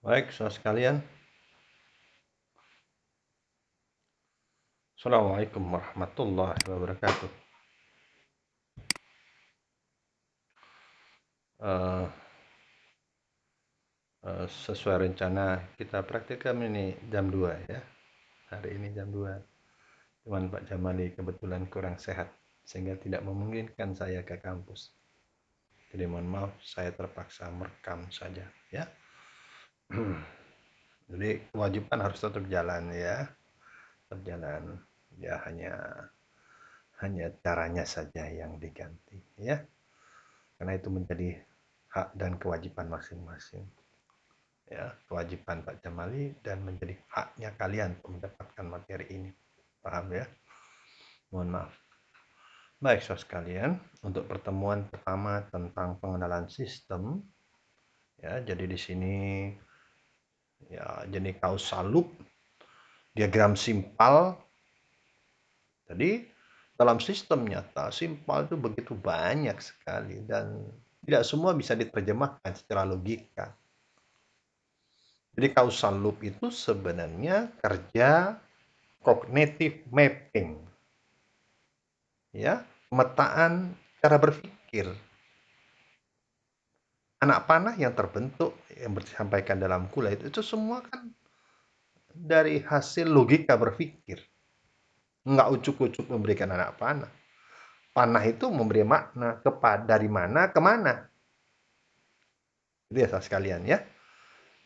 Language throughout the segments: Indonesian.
Baik, saudara sekalian. Assalamualaikum warahmatullahi wabarakatuh. Eh, Sesuai rencana kita praktikum ini jam 2 ya. Hari ini jam 2. Cuman Pak Jamali kebetulan kurang sehat sehingga tidak memungkinkan saya ke kampus. Jadi mohon maaf, saya terpaksa merekam saja ya. Jadi kewajiban harus tetap jalan ya. Tetap jalan. Ya hanya caranya saja yang diganti ya. Karena itu menjadi hak dan kewajiban masing-masing. Ya, kewajiban Pak Jamali dan menjadi haknya kalian untuk mendapatkan materi ini. Paham ya? Mohon maaf. Baik, saudara sekalian, untuk pertemuan pertama tentang pengenalan sistem, ya, jadi di sini ya jenis causal loop, diagram simpal. Jadi dalam sistem nyata, simpal itu begitu banyak sekali dan tidak semua bisa diterjemahkan secara logika. Jadi causal loop itu sebenarnya kerja cognitive mapping. Ya, pemetaan cara berpikir. Anak panah yang terbentuk yang disampaikan dalam kuliah itu semua kan dari hasil logika berpikir. Nggak ucuk-ucuk memberikan anak panah. Panah itu memberi makna dari mana ke mana. Itu ya sekalian ya.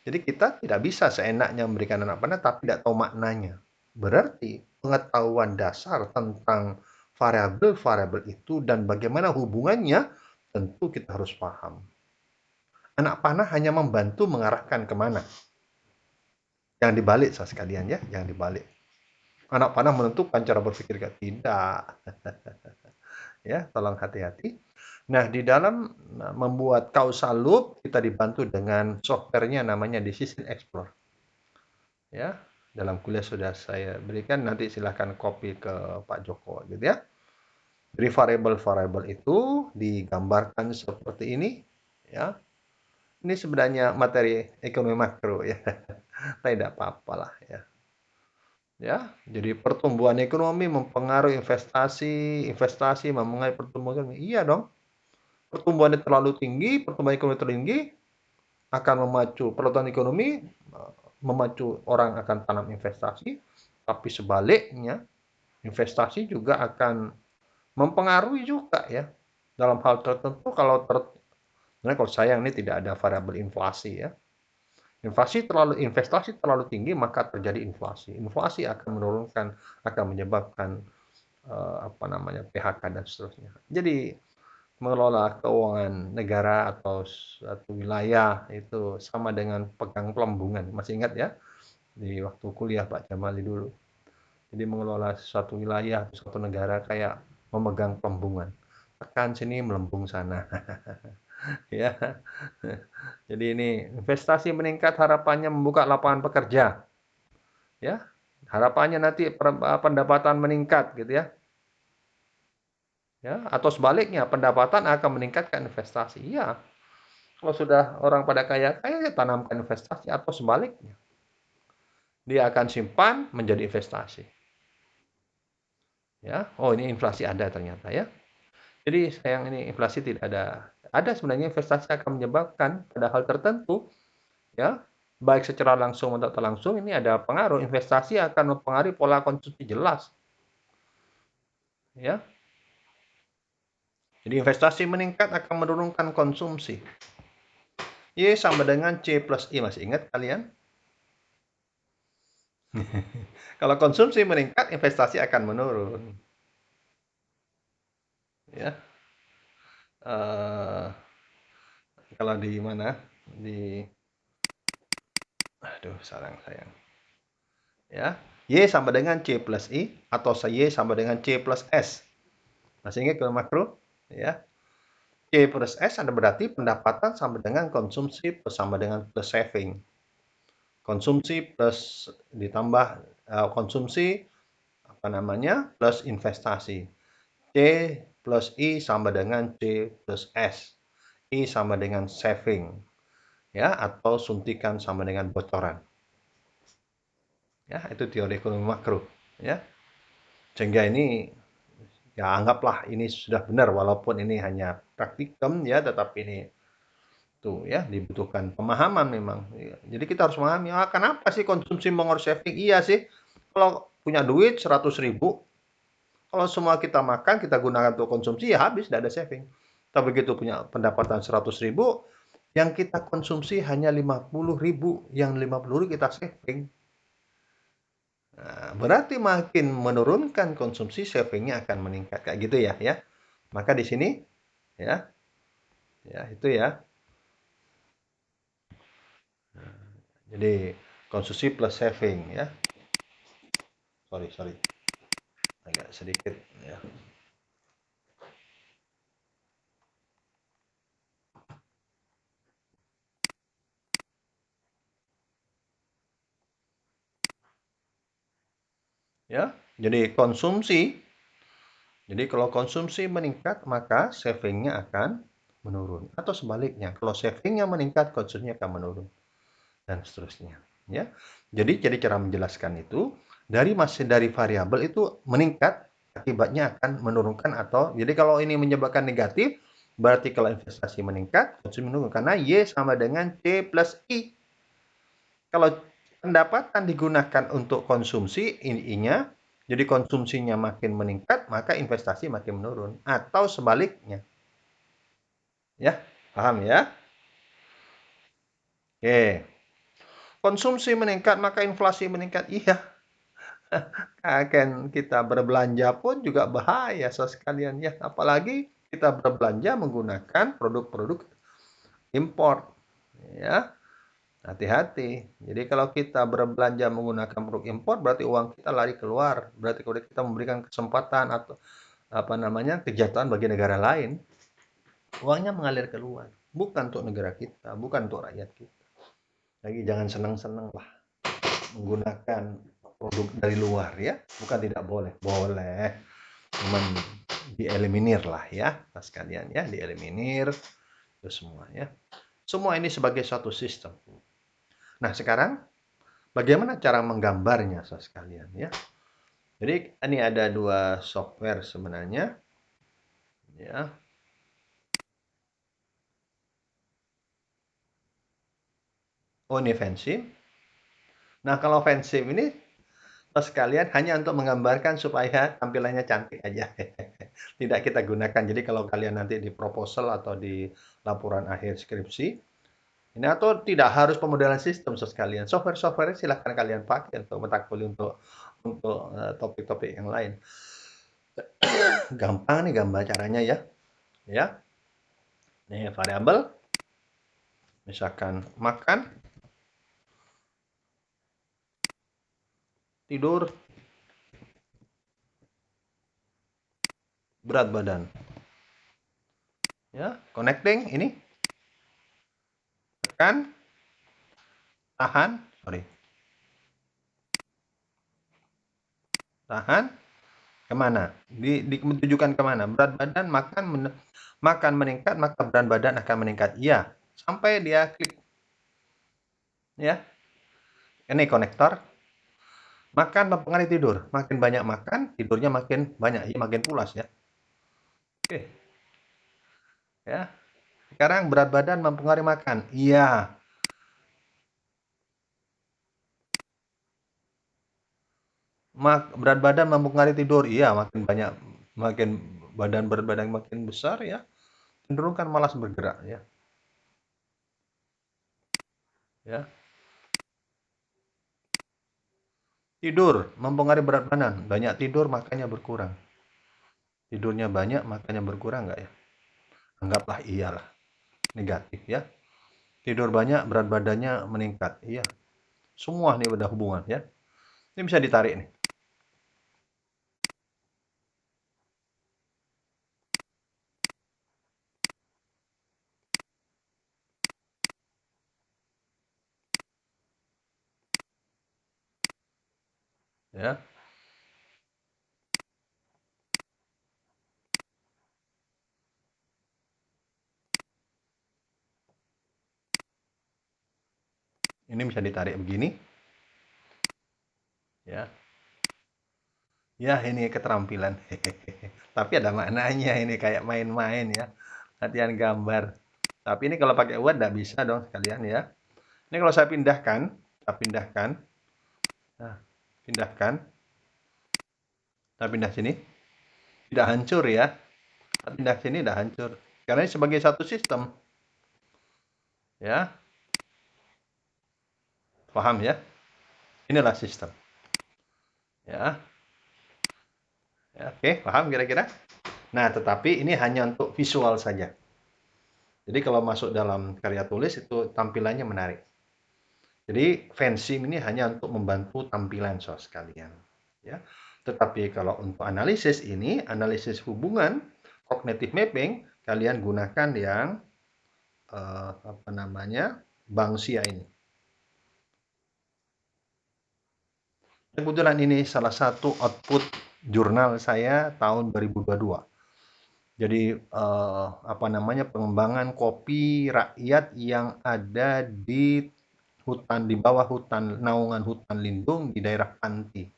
Jadi kita tidak bisa seenaknya memberikan anak panah tapi tidak tahu maknanya. Berarti pengetahuan dasar tentang variabel-variabel itu dan bagaimana hubungannya tentu kita harus paham. Anak panah hanya membantu mengarahkan kemana. Yang dibalik, saya sekalian ya, yang dibalik. Anak panah menentukan cara berpikir tidak. Ya, tolong hati-hati. Nah, di dalam membuat causal loop, kita dibantu dengan softwarenya namanya Decision Explorer. Ya, dalam kuliah sudah saya berikan, nanti silahkan copy ke Pak Joko, gitu ya. Jadi variabel-variabel itu digambarkan seperti ini, ya. Ini sebenarnya materi ekonomi makro ya. Tidak apa-apa lah ya. Ya, jadi pertumbuhan ekonomi mempengaruhi investasi, investasi mempengaruhi pertumbuhan ekonomi. Iya dong. Pertumbuhannya terlalu tinggi, pertumbuhan ekonomi tinggi akan memacu pertumbuhan ekonomi, memacu orang akan tanam investasi, tapi sebaliknya investasi juga akan mempengaruhi juga ya. Dalam hal tertentu kalau sayang ini tidak ada variabel inflasi ya. Investasi terlalu tinggi maka terjadi inflasi. Inflasi akan menurunkan, akan menyebabkan PHK dan seterusnya. Jadi mengelola keuangan negara atau suatu wilayah itu sama dengan pegang pelembungan. Masih ingat ya di waktu kuliah Pak Jamali dulu. Jadi mengelola suatu wilayah, suatu negara kayak memegang pelembungan. Tekan sini melembung sana. Ya. Jadi ini investasi meningkat harapannya membuka lapangan pekerja. Ya. Harapannya nanti pendapatan meningkat gitu ya. Ya, atau sebaliknya pendapatan akan meningkatkan investasi. Iya. Kalau sudah orang pada kaya ya tanamkan investasi atau sebaliknya. Dia akan simpan menjadi investasi. Ya. Oh, ini inflasi ada ternyata ya. Jadi sayang ini inflasi tidak ada. Ada sebenarnya investasi akan menyebabkan pada hal tertentu ya, baik secara langsung atau tak langsung ini ada pengaruh. Investasi akan mempengaruhi pola konsumsi jelas. Ya. Jadi investasi meningkat akan menurunkan konsumsi. Y sama dengan C plus I. Masih ingat kalian? Kalau konsumsi meningkat, investasi akan menurun. Ya. Kalau di mana? Aduh, sayang. Ya. Y sama dengan C plus I atau Y sama dengan C plus S. Masih ingat kalau makro? Ya. C plus S ada berarti pendapatan sama dengan konsumsi plus sama dengan plus saving. Konsumsi plus ditambah konsumsi plus investasi. C plus I sama dengan C plus S. I sama dengan saving. ya, atau suntikan sama dengan bocoran. Ya, itu teori ekonomi makro, ya. Sehingga ini ya anggaplah ini sudah benar walaupun ini hanya praktikum ya, tetapi ini tuh ya dibutuhkan pemahaman memang. Ya. Jadi kita harus memahami, kenapa sih konsumsi mengurangi saving? Iya sih, kalau punya duit 100.000, kalau semua kita makan, kita gunakan untuk konsumsi, ya habis, tidak ada saving. Tapi begitu punya pendapatan 100.000, yang kita konsumsi hanya 50.000, yang 50.000 kita saving. Nah, berarti makin menurunkan konsumsi, savingnya akan meningkat kayak gitu ya, ya. Maka di sini ya, ya itu ya. Jadi konsumsi plus saving ya. Sorry, sorry, agak sedikit ya. Ya, jadi konsumsi. Jadi kalau konsumsi meningkat, maka savingnya akan menurun. Atau sebaliknya, kalau savingnya meningkat, konsumsinya akan menurun. Dan seterusnya. Ya, jadi cara menjelaskan itu dari variabel itu meningkat, akibatnya akan menurunkan atau jadi kalau ini menyebabkan negatif, berarti kalau investasi meningkat, konsumsi menurun karena Y sama dengan C plus I. Kalau pendapatan digunakan untuk konsumsi, I-nya, jadi konsumsinya makin meningkat, maka investasi makin menurun. Atau sebaliknya. Ya, paham ya? Oke. Konsumsi meningkat, maka inflasi meningkat. Iya, akan kita berbelanja pun juga bahaya sekalian ya. Apalagi kita berbelanja menggunakan produk-produk impor. Ya, hati-hati. Jadi kalau kita berbelanja menggunakan produk impor, berarti uang kita lari keluar. Berarti kalau kita memberikan kesempatan atau apa namanya kejahatan bagi negara lain, uangnya mengalir keluar. Bukan untuk negara kita, bukan untuk rakyat kita. Lagi jangan senang-senang lah menggunakan produk dari luar ya. Bukan tidak boleh, boleh. Cuman dieliminir lah ya, sekalian ya, dieliminir itu semua ya. Semua ini sebagai suatu sistem. Nah, sekarang bagaimana cara menggambarnya, sekalian ya? Jadi ini ada dua software sebenarnya, ya. Oh, ini fancy. Nah, kalau fancy ini sekalian hanya untuk menggambarkan supaya tampilannya cantik aja. Tidak kita gunakan. Jadi kalau kalian nanti di proposal atau di laporan akhir skripsi, ini atau tidak harus pemodelan sistem sekalian. Software-software silahkan kalian pakai untuk metakuli untuk topik-topik yang lain. Gampang nih gambar caranya ya. Ya. Nih variabel misalkan makan, tidur, berat badan. Ya, connecting ini tekan, tahan, sorry. Tahan kemana? Ditujukan kemana? Berat badan makan meningkat, maka berat badan akan meningkat. Iya, sampai dia klik. Ya, ini konektor. Makan mempengaruhi tidur. Makin banyak makan, tidurnya makin banyak. Ya, makin pulas ya. Oke. Ya. Sekarang berat badan mempengaruhi makan. Iya. Berat badan mempengaruhi tidur. Iya, makin banyak, makin berat badan makin besar ya. Cenderung kan malas bergerak ya. Ya. Tidur mempengaruhi berat badan. Banyak tidur makanya berkurang. Tidurnya banyak makanya berkurang nggak ya? Anggaplah iyalah. Negatif ya. Tidur banyak berat badannya meningkat. Iya. Semua nih ada hubungan ya. Ini bisa ditarik nih. Ya. Ini bisa ditarik begini. Ya. Ya, ini keterampilan. Tapi ada maknanya ini kayak main-main ya. Latihan gambar. Tapi ini kalau pakai Word nggak bisa dong sekalian ya. Ini kalau saya pindahkan, nah, pindahkan, saya pindah sini, tidak hancur ya. Saya pindah sini tidak hancur. Karena ini sebagai satu sistem. Ya, paham ya? Inilah sistem. Ya, ya oke, paham kira-kira? Nah, tetapi ini hanya untuk visual saja. Jadi kalau masuk dalam karya tulis itu tampilannya menarik. Jadi fencing ini hanya untuk membantu tampilan soal sekalian. Ya. Tetapi kalau untuk analisis ini, analisis hubungan, cognitive mapping, kalian gunakan yang apa namanya, Banksia ini. Kebetulan ini salah satu output jurnal saya tahun 2022. Jadi apa namanya, pengembangan kopi rakyat yang ada di hutan, di bawah hutan, naungan hutan lindung di daerah Panti.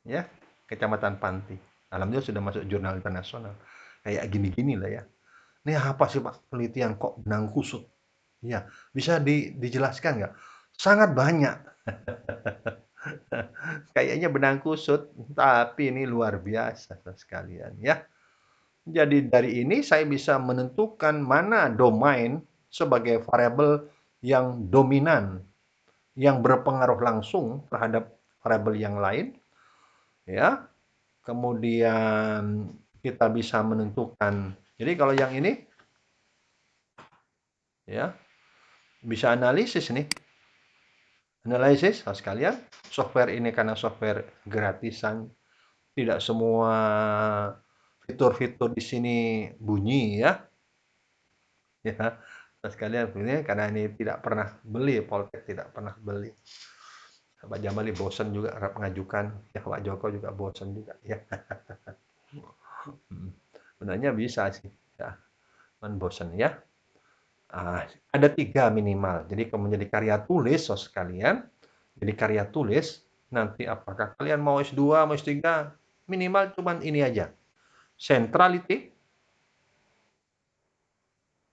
Ya, Kecamatan Panti. Alhamdulillah sudah masuk jurnal internasional. Kayak gini-gini lah ya. Ini apa sih Pak penelitian kok benang kusut? Ya, bisa dijelaskan nggak? Sangat banyak. Kayaknya benang kusut, tapi ini luar biasa sekalian ya. Jadi dari ini saya bisa menentukan mana domain sebagai variabel yang dominan, yang berpengaruh langsung terhadap variabel yang lain, ya. Kemudian kita bisa menentukan. Jadi kalau yang ini, ya, bisa analisis nih. Analisis, sekalian. Software ini karena software gratisan, tidak semua fitur-fitur di sini bunyi ya. Ya, sekalian ini karena ini tidak pernah beli, Poltek tidak pernah beli. Pak Jamali bosan juga harap mengajukan, ya Pak Joko juga bosan juga ya. Sebenarnya bisa sih, ya, men bosan ya. Ada 3 minimal. Jadi kalau menjadi karya tulis, sekalian, jadi karya tulis, nanti apakah kalian mau S2, mau S3, minimal cuman ini aja. Centrality,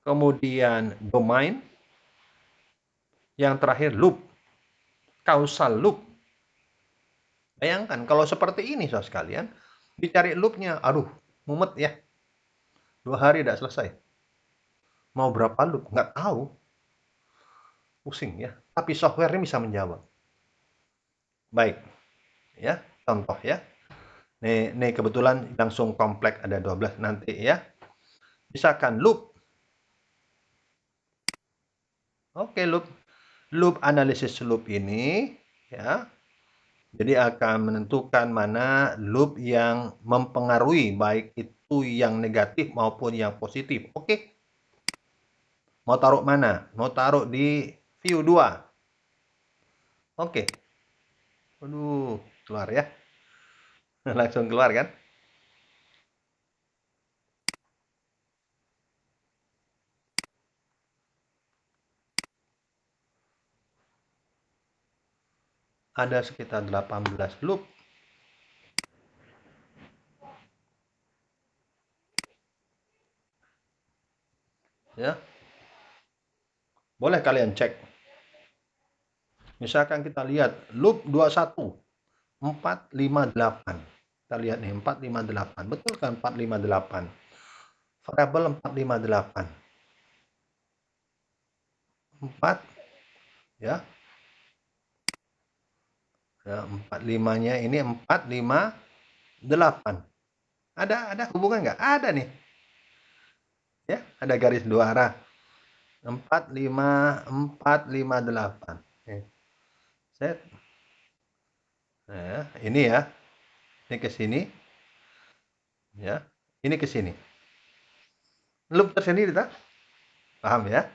kemudian domain, yang terakhir loop, causal loop. Bayangkan kalau seperti ini sekalian, dicari loopnya, aduh, mumet ya. 2 hari tidak selesai. Mau berapa loop? Nggak tahu. Pusing ya. Tapi software ini bisa menjawab. Baik. Ya, contoh ya. Nih kebetulan langsung kompleks ada 12 nanti ya. Misalkan loop. Oke, loop. Loop analisis loop ini ya. Jadi akan menentukan mana loop yang mempengaruhi baik itu yang negatif maupun yang positif. Oke. Mau taruh mana? Mau taruh di view 2. Oke. Aduh, keluar ya. Langsung keluar kan? Ada sekitar 18 loop. Ya. Boleh kalian cek. Misalkan kita lihat loop 21, 458. Kita lihat nih 458. Betul kan 458? Variabel 458. 4 ya. Ya, 45-nya ini 458. Ada hubungan nggak? Ada nih. Ya, ada garis dua arah. 458. Set. Nah, ini ya. Ini ke sini. Ya. Ini ke sini. Loop tersendiri tak? Paham ya?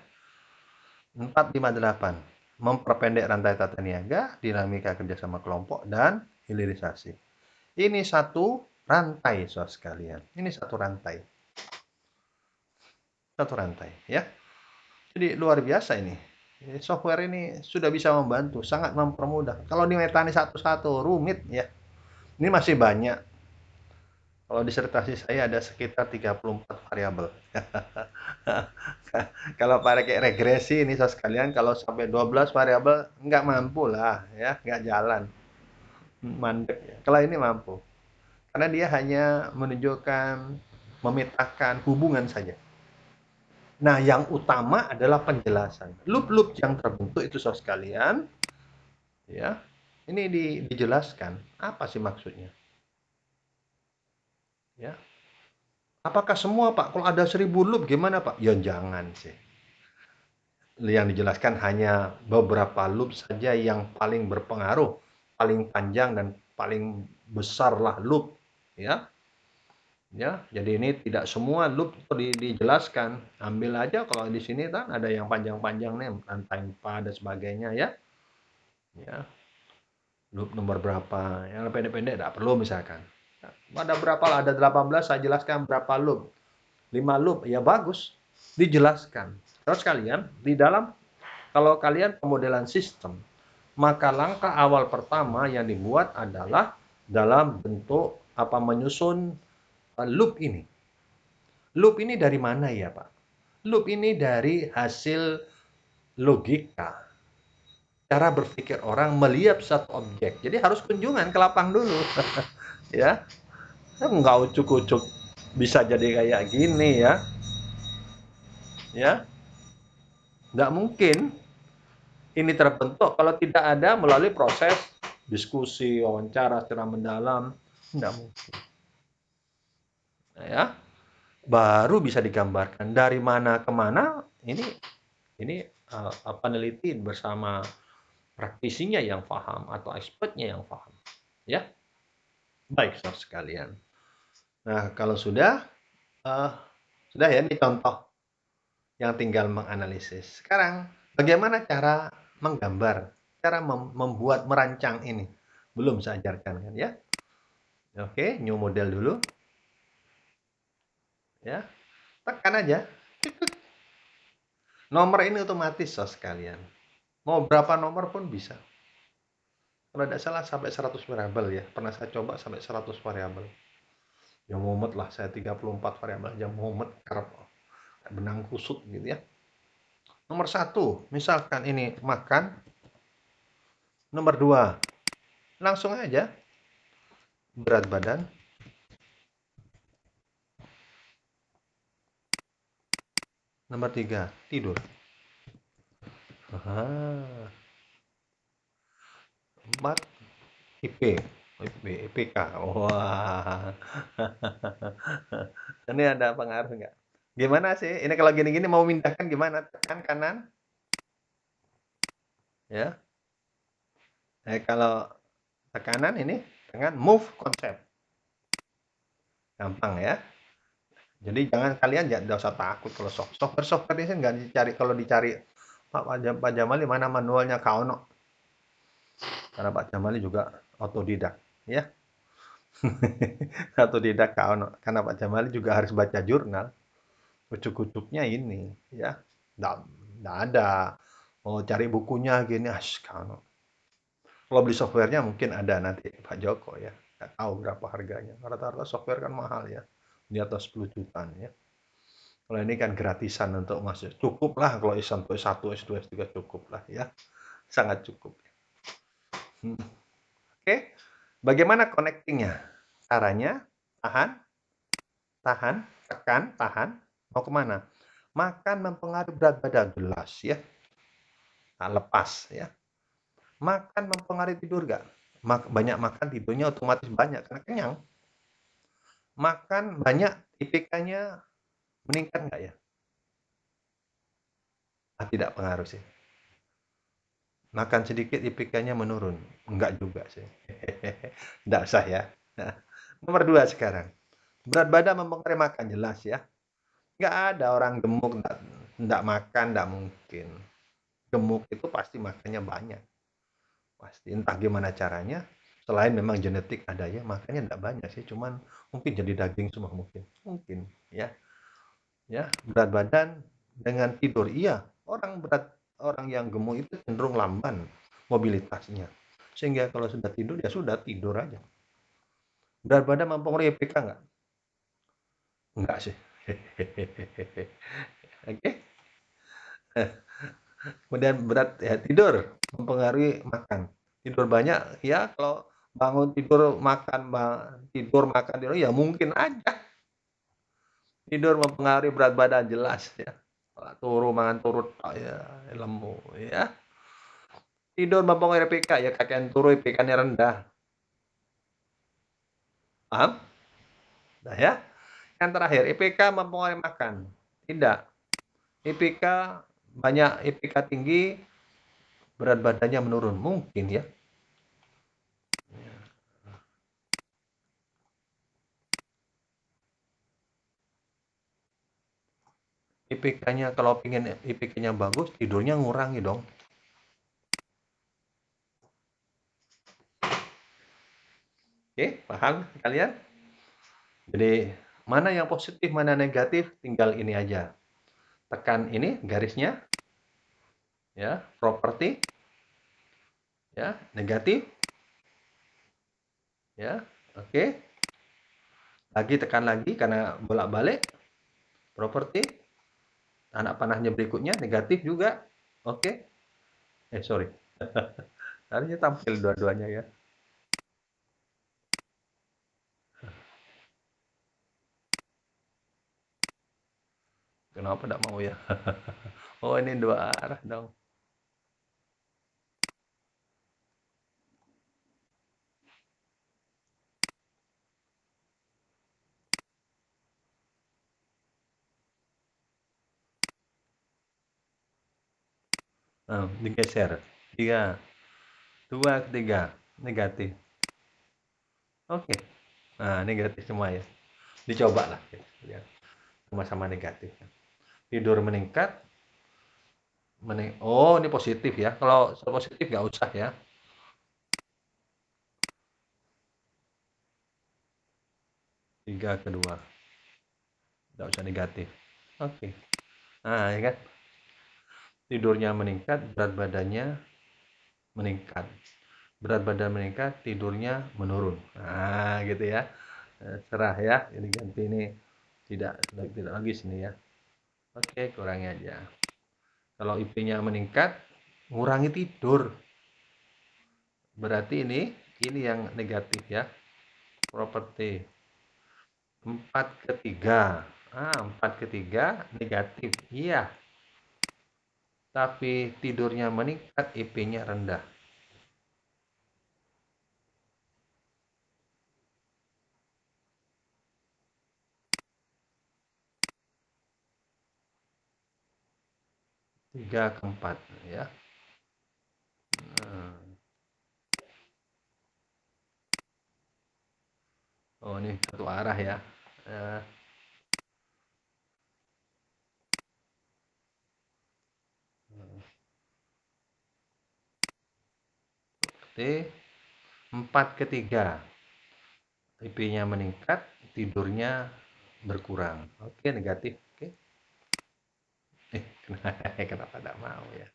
458. Memperpendek rantai tata niaga, dinamika kerjasama kelompok, dan hilirisasi. Ini satu rantai, saudara sekalian. Ini satu rantai. Satu rantai, ya. Jadi luar biasa ini. Software ini sudah bisa membantu, sangat mempermudah. Kalau dimetani satu-satu rumit ya. Ini masih banyak. Kalau disertasi saya ada sekitar 34 variabel. Kalau pakai regresi ini saudara sekalian, kalau sampai 12 variabel nggak mampu lah ya, nggak jalan. Mandek ya. Kalau ini mampu. Karena dia hanya menunjukkan, memetakan hubungan saja. Nah, yang utama adalah penjelasan. Loop-loop yang terbentuk itu saudara sekalian, ya. Ini dijelaskan apa sih maksudnya? Ya. Apakah semua, Pak? Kalau ada 1000 loop gimana, Pak? Ya jangan sih. Yang dijelaskan hanya beberapa loop saja yang paling berpengaruh, paling panjang dan paling besarlah loop, ya. Ya, jadi ini tidak semua loop dijelaskan. Ambil aja kalau di sini kan ada yang panjang-panjang nih, rantai 4 dan sebagainya ya. Ya, loop nomor berapa? Yang pendek-pendek tidak perlu misalkan. Ada berapa lah? Ada 18, saya jelaskan berapa loop. 5 loop, ya bagus. Dijelaskan. Terus kalian, di dalam, kalau kalian pemodelan sistem, maka langkah awal pertama yang dibuat adalah dalam bentuk menyusun loop ini. Loop ini dari mana ya, Pak? Loop ini dari hasil logika. Cara berpikir orang melihat satu objek. Jadi harus kunjungan ke lapang dulu. Ya. Enggak ucuk-ucuk bisa jadi kayak gini ya. Ya. Nggak mungkin ini terbentuk kalau tidak ada melalui proses diskusi, wawancara secara mendalam. Nggak mungkin. Ya. Baru bisa digambarkan dari mana ke mana. Ini peneliti bersama praktisinya yang paham atau expertnya yang paham. Ya. Baik, saudara sekalian. Nah, kalau sudah ya ini contoh yang tinggal menganalisis. Sekarang, bagaimana cara menggambar, cara membuat, merancang ini? Belum saya ajarkan kan ya. Oke, new model dulu. Ya, tekan aja. Nomor ini otomatis saudara sekalian. Mau berapa nomor pun bisa. Kalau tidak salah sampai 100 variabel ya. Pernah saya coba sampai 100 variabel. Ya mumet lah, saya 34 variabel aja mumet, karep benang kusut gitu ya. Nomor 1, misalkan ini makan. Nomor 2, langsung aja berat badan. Nomor 3, tidur. 4, IP. IPK. Wah. Ini ada pengaruh nggak? Gimana sih? Ini kalau gini-gini mau mindahkan gimana? Tekan kanan. Ya. Kalau tekanan ini dengan move konsep. Gampang ya. Jadi kalian jangan usah takut kalau software ini nggak dicari, kalau dicari Pak Jamali mana manualnya Kauno. Karena Pak Jamali juga otodidak ya. Otodidak Kauno. Karena Pak Jamali juga harus baca jurnal. Ucuk-ucuknya ini ya. Nggak ada. Mau cari bukunya gini, Kauno. Kalau beli softwarenya mungkin ada nanti Pak Joko ya. Nggak tahu berapa harganya. Rata-rata software kan mahal ya. Di atas 10 jutaan ya. Kalau ini kan gratisan untuk masuk. Cukup lah kalau S1, S1, S2, S3 cukup lah ya. Sangat cukup. Oke. Bagaimana connectingnya? Caranya, tahan, tekan, tahan. Mau kemana? Makan mempengaruhi berat badan, jelas ya. Nah, lepas ya. Makan mempengaruhi tidur nggak? Banyak makan tidurnya otomatis banyak karena kenyang. Makan banyak IPK-nya meningkat nggak ya? Tidak pengaruh sih. Makan sedikit IPK-nya menurun. Enggak juga sih. Enggak usah ya. Nah, nomor 2 sekarang. Berat badan mempengaruhi makan, jelas ya. Enggak ada orang gemuk enggak makan, enggak mungkin. Gemuk itu pasti makannya banyak. Pasti, entah gimana caranya. Selain memang genetik ada ya, makannya enggak banyak sih. Cuman mungkin jadi daging semua mungkin. Mungkin ya. Ya, berat badan dengan tidur. Iya, orang berat orang yang gemuk itu cenderung lamban mobilitasnya. Sehingga kalau sudah tidur, ya sudah tidur aja. Berat badan mempengaruhi IPK nggak? Enggak sih. Oke. Kemudian berat ya tidur mempengaruhi makan. Tidur banyak ya kalau bangun tidur makan tidur makan tidur ya mungkin aja tidur mempengaruhi berat badan jelas ya. Turu mangan turut ya lemu ya. Tidur mempengaruhi IPK ya kakean turu IPK-nya rendah. Paham? Nah ya. Yang terakhir IPK mempengaruhi makan. Tidak. IPK banyak IPK tinggi berat badannya menurun mungkin ya. IPK-nya kalau pengen IPK-nya bagus, tidurnya ngurangi dong. Oke, paham kalian? Jadi, mana yang positif, mana negatif, tinggal ini aja. Tekan ini garisnya, ya, properti, ya, negatif, ya, oke. Lagi tekan lagi karena bolak-balik, properti, anak panahnya berikutnya, negatif juga, oke. Sorry. Harusnya tampil dua-duanya ya. Kenapa tidak mau ya? Oh, ini dua arah dong. Digeser. 3, 2, 3, negatif. Oke. Nah, negatif semua ya. Dicoba lah. Ya. Sama-sama negatif. Tidur meningkat. Oh, ini positif ya. Kalau positif nggak usah ya. Tiga kedua. Nggak usah negatif. Oke. Nah, ya kan. Tidurnya meningkat, berat badannya meningkat. Berat badan meningkat, tidurnya menurun. Nah, gitu ya. Serah ya. Ini ganti ini tidak lagi sini ya. Oke, kurangi aja. Kalau IP-nya meningkat, ngurangi tidur. Berarti ini yang negatif ya. Properti 4/3. 4/3 negatif. Iya. Tapi tidurnya meningkat, IP-nya rendah. Tiga ke 4 ya. Oh, ini satu arah ya. Eh, Berarti 4/3. IP-nya meningkat, tidurnya berkurang. Oke, negatif. Oke. Kenapa tidak mau ya?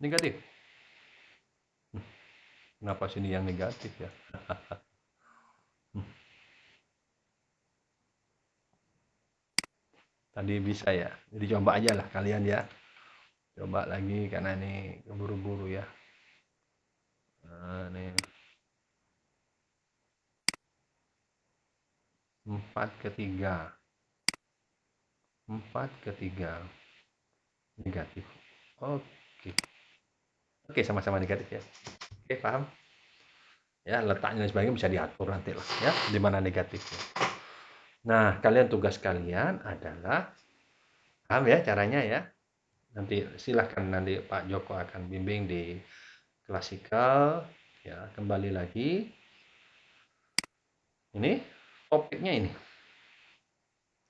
Negatif. Kenapa sini yang negatif ya? Tadi bisa ya. Jadi coba aja lah kalian ya. Coba lagi karena ini keburu-buru ya. Nah, nih 4/3. 4/3 negatif. Oke. Oke, sama-sama negatif ya. Oke, paham? Ya, letaknya dan sebagainya bisa diatur nanti lah ya, di mana negatifnya. Nah, kalian tugas kalian adalah paham ya caranya ya. Nanti silahkan nanti Pak Joko akan bimbing di klasikal ya, kembali lagi. Ini topiknya ini.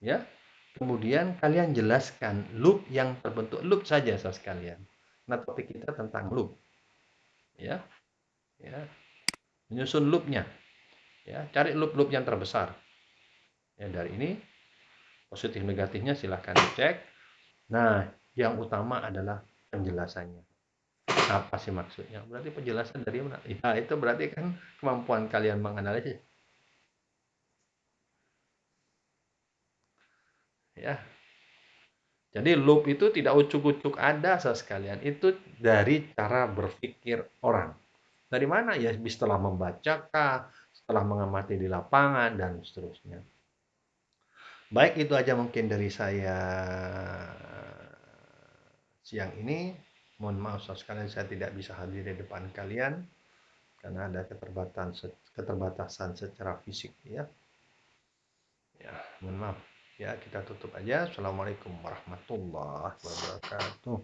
Ya. Kemudian kalian jelaskan loop yang terbentuk loop saja sekalian. Nah, topik kita tentang loop. ya, ya, menyusun loopnya, ya, cari loop-loop yang terbesar. Ya, dari ini positif negatifnya silahkan dicek. Nah, yang utama adalah penjelasannya. Apa sih maksudnya? Berarti penjelasan dari mana? Ya, itu berarti kan kemampuan kalian menganalisis. Ya, jadi loop itu tidak ucuk-ucuk ada sekalian. Itu dari cara berpikir orang. Dari mana? Ya setelah membaca kah, setelah mengamati di lapangan dan seterusnya. Baik, itu aja mungkin dari saya siang ini. Mohon maaf sekalian saya tidak bisa hadir di depan kalian karena ada keterbatasan secara fisik ya. Ya, mohon maaf. Ya, kita tutup aja. Assalamualaikum warahmatullahi wabarakatuh.